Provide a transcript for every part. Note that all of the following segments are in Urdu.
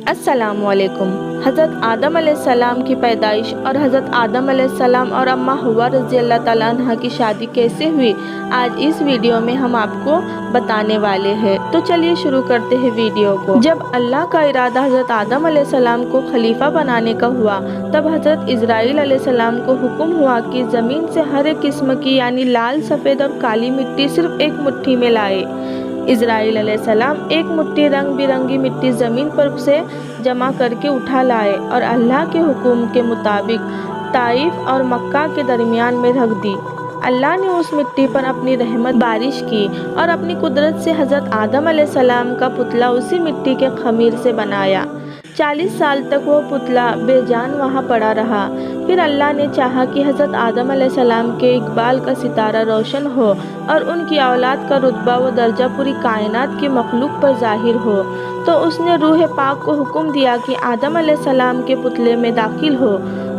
السلام علیکم۔ حضرت آدم علیہ السلام کی پیدائش اور حضرت آدم علیہ السلام اور اماں حوا رضی اللہ تعالیٰ عنہ کی شادی کیسے ہوئی، آج اس ویڈیو میں ہم آپ کو بتانے والے ہیں۔ تو چلیے شروع کرتے ہیں ویڈیو کو۔ جب اللہ کا ارادہ حضرت آدم علیہ السلام کو خلیفہ بنانے کا ہوا، تب حضرت اسرائیل علیہ السلام کو حکم ہوا کہ زمین سے ہر ایک قسم کی یعنی لال، سفید اور کالی مٹی صرف ایک مٹھی میں لائے۔ اسرائیل علیہ السلام ایک مٹھی رنگ برنگی مٹی زمین پر سے جمع کر کے اٹھا لائے اور اللہ کے حکم کے مطابق طائف اور مکہ کے درمیان میں رکھ دی۔ اللہ نے اس مٹی پر اپنی رحمت بارش کی اور اپنی قدرت سے حضرت آدم علیہ السلام کا پتلا اسی مٹی کے خمیر سے بنایا۔ 40 سال تک وہ پتلا بے جان وہاں پڑا رہا۔ پھر اللہ نے چاہا کہ حضرت آدم علیہ السلام کے اقبال کا ستارہ روشن ہو اور ان کی اولاد کا رتبہ و درجہ پوری کائنات کی مخلوق پر ظاہر ہو، تو اس نے روح پاک کو حکم دیا کہ آدم علیہ السلام کے پتلے میں داخل ہو۔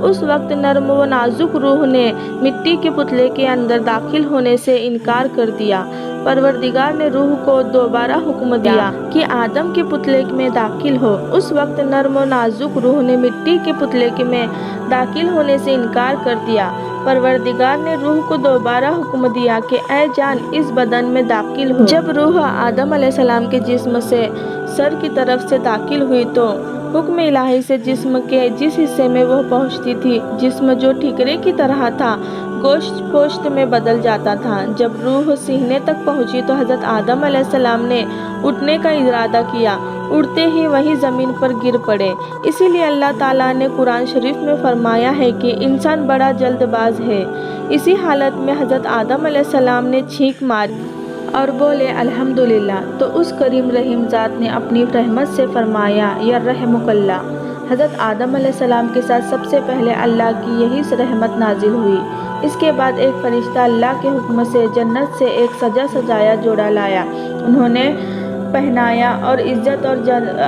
اس وقت نرم و نازک روح نے مٹی کے پتلے کے اندر داخل ہونے سے انکار کر دیا۔ پروردگار نے روح کو دوبارہ حکم دیا کہ آدم کے پتلے میں داخل ہو۔ اس وقت نرم و نازک روح نے مٹی کے پتلے میں داخل ہونے سے انکار کر دیا۔ پروردگار نے روح کو دوبارہ حکم دیا کہ اے جان اس بدن میں داخل ہو۔ جب روح آدم علیہ السلام کے جسم سے سر کی طرف سے داخل ہوئی تو حکم الہی سے جسم کے جس حصے میں وہ پہنچتی تھی، جسم جو ٹھیکرے کی طرح تھا، گوشت پوشت میں بدل جاتا تھا۔ جب روح سینے تک پہنچی تو حضرت آدم علیہ السلام نے اٹھنے کا ارادہ کیا، اڑتے ہی وہیں زمین پر گر پڑے۔ اسی لیے اللہ تعالیٰ نے قرآن شریف میں فرمایا ہے کہ انسان بڑا جلد باز ہے۔ اسی حالت میں حضرت آدم علیہ السلام نے چھینک ماری اور بولے الحمدللہ، تو اس کریم رحیم ذات نے اپنی رحمت سے فرمایا یرحمک اللہ۔ حضرت آدم علیہ السلام کے ساتھ سب سے پہلے اللہ کی یہی رحمت نازل ہوئی۔ اس کے بعد ایک فرشتہ اللہ کے حکم سے جنت سے ایک سجا سجایا جوڑا لایا، انہوں نے پہنایا اور عزت اور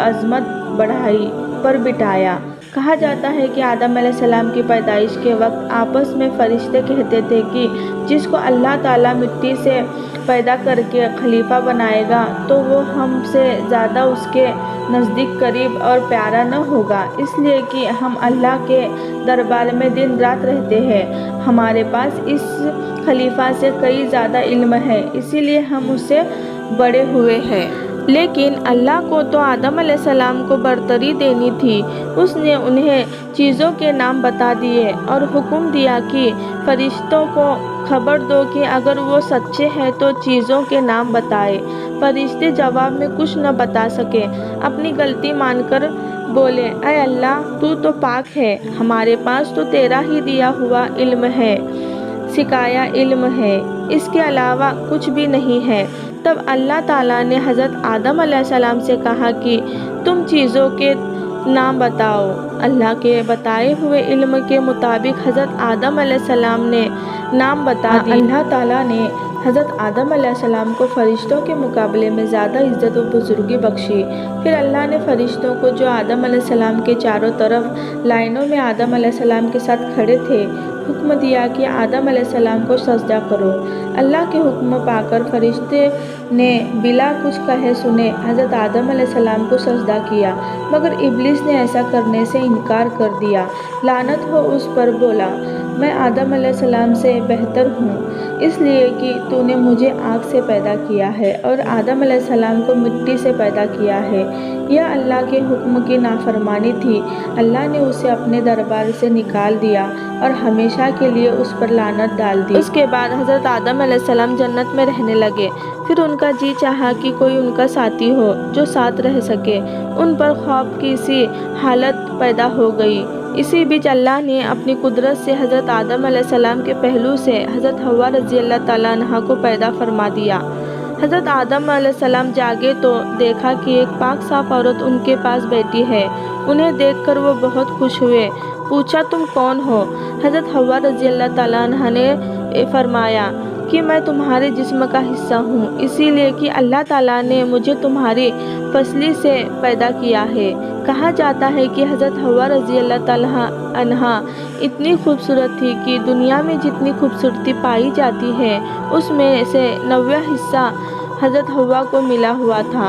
عظمت بڑھائی پر بٹھایا۔ کہا جاتا ہے کہ آدم علیہ السلام کی پیدائش کے وقت آپس میں فرشتے کہتے تھے کہ جس کو اللہ تعالیٰ مٹی سے پیدا کر کے خلیفہ بنائے گا تو وہ ہم سے زیادہ اس کے نزدیک قریب اور پیارا نہ ہوگا، اس لیے کہ ہم اللہ کے دربار میں دن رات رہتے ہیں، ہمارے پاس اس خلیفہ سے کئی زیادہ علم ہے، اسی لیے ہم اس سے بڑے ہوئے ہیں۔ لیکن اللہ کو تو آدم علیہ السلام کو برتری دینی تھی، اس نے انہیں چیزوں کے نام بتا دیے اور حکم دیا کہ فرشتوں کو خبر دو کہ اگر وہ سچے ہیں تو چیزوں کے نام بتائے۔ فرشتے جواب میں کچھ نہ بتا سکے، اپنی غلطی مان کر بولے اے اللہ تو پاک ہے، ہمارے پاس تو تیرا ہی دیا ہوا علم ہے، سکھایا علم ہے، اس کے علاوہ کچھ بھی نہیں ہے۔ تب اللہ تعالیٰ نے حضرت آدم علیہ السلام سے کہا کہ تم چیزوں کے نام بتاؤ۔ اللہ کے بتائے ہوئے علم کے مطابق حضرت آدم علیہ السلام نے نام بتا دی۔ اللہ تعالیٰ نے حضرت آدم علیہ السلام کو فرشتوں کے مقابلے میں زیادہ عزت و بزرگی بخشی۔ پھر اللہ نے فرشتوں کو جو آدم علیہ السلام کے چاروں طرف لائنوں میں آدم علیہ السلام کے ساتھ کھڑے تھے، حکم دیا کہ آدم علیہ السلام کو سجدہ کرو۔ اللہ کے حکم پا کر فرشتے نے بلا کچھ کہے سنے حضرت آدم علیہ السلام کو سجدہ کیا، مگر ابلیس نے ایسا کرنے سے انکار کر دیا۔ لعنت ہو اس پر، بولا میں آدم علیہ السلام سے بہتر ہوں، اس لیے کہ تو نے مجھے آگ سے پیدا کیا ہے اور آدم علیہ السلام کو مٹی سے پیدا کیا ہے۔ یہ اللہ کے حکم کی نافرمانی تھی، اللہ نے اسے اپنے دربار سے نکال دیا اور ہمیشہ کے لیے اس پر لعنت ڈال دی۔ اس کے بعد حضرت آدم علیہ السلام جنت میں رہنے لگے۔ پھر ان کا جی چاہا کہ کوئی ان کا ساتھی ہو جو ساتھ رہ سکے، ان پر خوف کی سی حالت پیدا ہو گئی۔ اسی بیچ اللہ نے اپنی قدرت سے حضرت آدم علیہ السلام کے پہلو سے حضرت حوا رضی اللہ تعالیٰ عنہ کو پیدا فرما دیا۔ حضرت آدم علیہ السلام جاگے تو دیکھا کہ ایک پاک صاف عورت ان کے پاس بیٹھی ہے۔ انہیں دیکھ کر وہ بہت خوش ہوئے، پوچھا تم کون ہو؟ حضرت حوا رضی اللہ تعالیٰ عنہ نے فرمایا کہ میں تمہارے جسم کا حصہ ہوں، اسی لیے کہ اللہ تعالیٰ نے مجھے تمہاری فصلی سے پیدا کیا ہے۔ کہا جاتا ہے کہ حضرت حوا رضی اللہ تعالیٰ عنہ اتنی خوبصورت تھی کہ دنیا میں جتنی خوبصورتی پائی جاتی ہے اس میں سے 90 حصہ حضرت حوا کو ملا ہوا تھا۔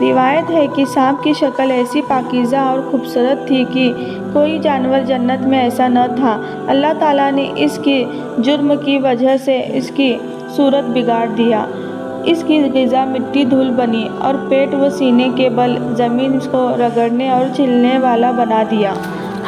روایت ہے کہ سانپ کی شکل ایسی پاکیزہ اور خوبصورت تھی کہ کوئی جانور جنت میں ایسا نہ تھا۔ اللہ تعالیٰ نے اس کے جرم کی وجہ سے اس کی صورت بگاڑ دیا۔ اس کی غذا مٹی دھول بنی اور پیٹ و سینے کے بل زمین کو رگڑنے اور چھلنے والا بنا دیا۔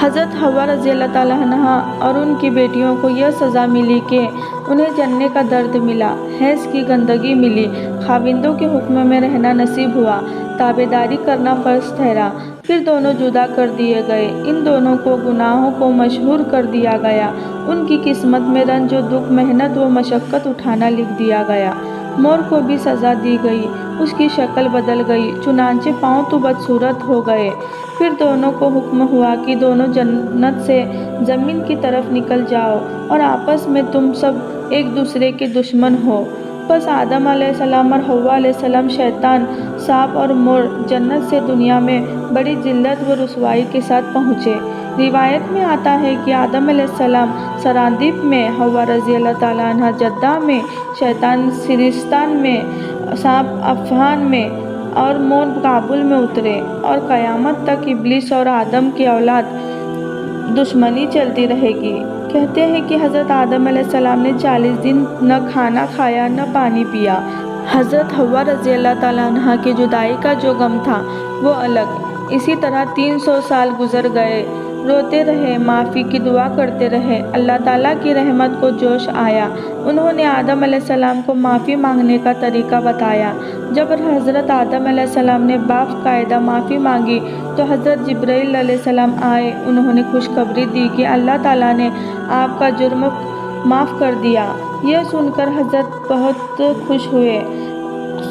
حضرت حوا رضی اللہ تعالیٰ عنہا اور ان کی بیٹیوں کو یہ سزا ملی کہ انہیں جلنے کا درد ملا، حیض کی گندگی ملی، خاوندوں کے حکم میں رہنا نصیب ہوا، تابعداری کرنا فرض ٹھہرا، پھر دونوں جدا کر دیے گئے۔ ان دونوں کو گناہوں کو مشہور کر دیا گیا، ان کی قسمت میں رنج و دکھ، محنت و مشقت اٹھانا لکھ دیا گیا۔ مور کو بھی سزا دی گئی، اس کی شکل بدل گئی، چنانچہ پاؤں تو بدصورت ہو گئے۔ پھر دونوں کو حکم ہوا کہ دونوں جنت سے زمین کی طرف نکل جاؤ اور آپس میں تم سب ایک دوسرے کے دشمن ہو۔ بس آدم علیہ السلام اور حوا علیہ السلام، شیطان، سانپ اور مور جنت سے دنیا میں بڑی ذلت و رسوائی کے ساتھ پہنچے۔ روایت میں آتا ہے کہ آدم علیہ السلام سرادیپ میں، حوا رضی اللہ تعالیٰ عنہ جدہ میں، شیطان سجستان میں، سانپ افہان میں اور مور کابل میں اترے، اور قیامت تک ابلیس اور آدم کی اولاد دشمنی چلتی رہے گی۔ کہتے ہیں کہ حضرت آدم علیہ السلام نے 40 دن نہ کھانا کھایا نہ پانی پیا۔ حضرت حوا رضی اللہ تعالیٰ عنہا کی جدائی کا جو غم تھا وہ الگ۔ اسی طرح 300 سال گزر گئے، روتے رہے، معافی کی دعا کرتے رہے۔ اللہ تعالیٰ کی رحمت کو جوش آیا، انہوں نے آدم علیہ السلام کو معافی مانگنے کا طریقہ بتایا۔ جب حضرت آدم علیہ السلام نے باقاعدہ معافی مانگی تو حضرت جبرائیل علیہ السلام آئے، انہوں نے خوشخبری دی کہ اللہ تعالیٰ نے آپ کا جرم معاف کر دیا۔ یہ سن کر حضرت بہت خوش ہوئے،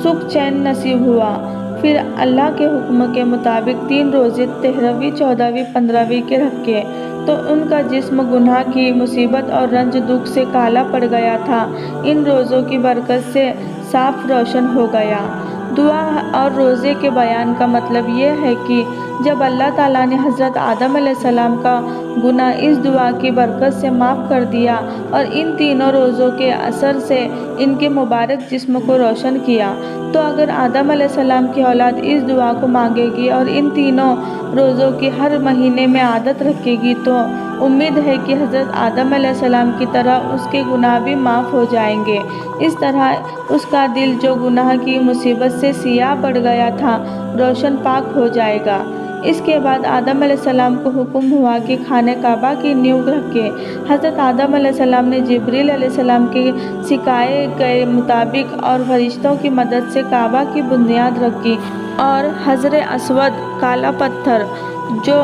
سکھ چین نصیب ہوا۔ پھر اللہ کے حکم کے مطابق 3 روزے 13ویں، 14ویں، 15ویں کے رکھے تو ان کا جسم گناہ کی مصیبت اور رنج دکھ سے کالا پڑ گیا تھا، ان روزوں کی برکت سے صاف روشن ہو گیا۔ دعا اور روزے کے بیان کا مطلب یہ ہے کہ جب اللہ تعالیٰ نے حضرت آدم علیہ السلام کا گناہ اس دعا کی برکت سے معاف کر دیا اور ان تینوں روزوں کے اثر سے ان کے مبارک جسم کو روشن کیا، تو اگر آدم علیہ السلام کی اولاد اس دعا کو مانگے گی اور ان تینوں روزوں کی ہر مہینے میں عادت رکھے گی تو امید ہے کہ حضرت آدم علیہ السلام کی طرح اس کے گناہ بھی معاف ہو جائیں گے۔ اس طرح اس کا دل جو گناہ کی مصیبت سے سیاہ پڑ گیا تھا روشن پاک ہو جائے گا۔ اس کے بعد آدم علیہ السلام کو حکم ہوا کہ خانہ کعبہ کی نیو رکھے۔ حضرت آدم علیہ السلام نے جبرائیل علیہ السلام کے سکھائے گئے مطابق اور فرشتوں کی مدد سے کعبہ کی بنیاد رکھی اور حجر اسود، کالا پتھر جو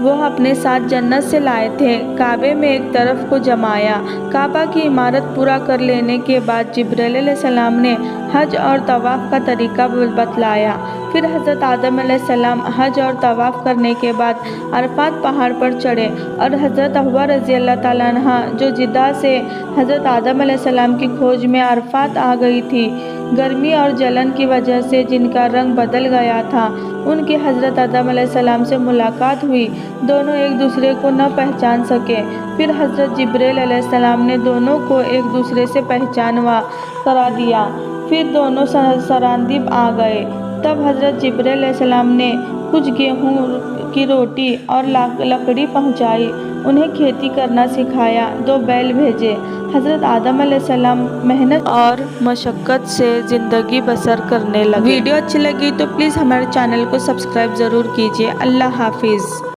وہ اپنے ساتھ جنت سے لائے تھے، کعبے میں ایک طرف کو جمایا۔ کعبہ کی عمارت پورا کر لینے کے بعد جبرائیل علیہ السلام نے حج اور طواف کا طریقہ بتلایا۔ پھر حضرت آدم علیہ السلام حج اور طواف کرنے کے بعد عرفات پہاڑ پر چڑھے اور حضرت حوا رضی اللہ تعالیٰ عنہا جو جدہ سے حضرت آدم علیہ السلام کی کھوج میں عرفات آ گئی تھی، گرمی اور جلن کی وجہ سے جن کا رنگ بدل گیا تھا، ان کی حضرت آدم علیہ السلام سے ملاقات ہوئی، دونوں ایک دوسرے کو نہ پہچان سکے۔ پھر حضرت جبرائیل علیہ السلام نے دونوں کو ایک دوسرے سے پہچانوا کرا دیا، پھر دونوں سرادیپ آ گئے۔ تب حضرت جبرائیل علیہ السلام نے کچھ گیہوں کی روٹی اور لکڑی پہنچائی، انہیں کھیتی کرنا سکھایا، 2 بیل بھیجے۔ حضرت آدم علیہ السلام محنت اور مشقت سے زندگی بسر کرنے لگے۔ ویڈیو اچھی لگی تو پلیز ہمارے چینل کو سبسکرائب ضرور کیجیے۔ اللہ حافظ۔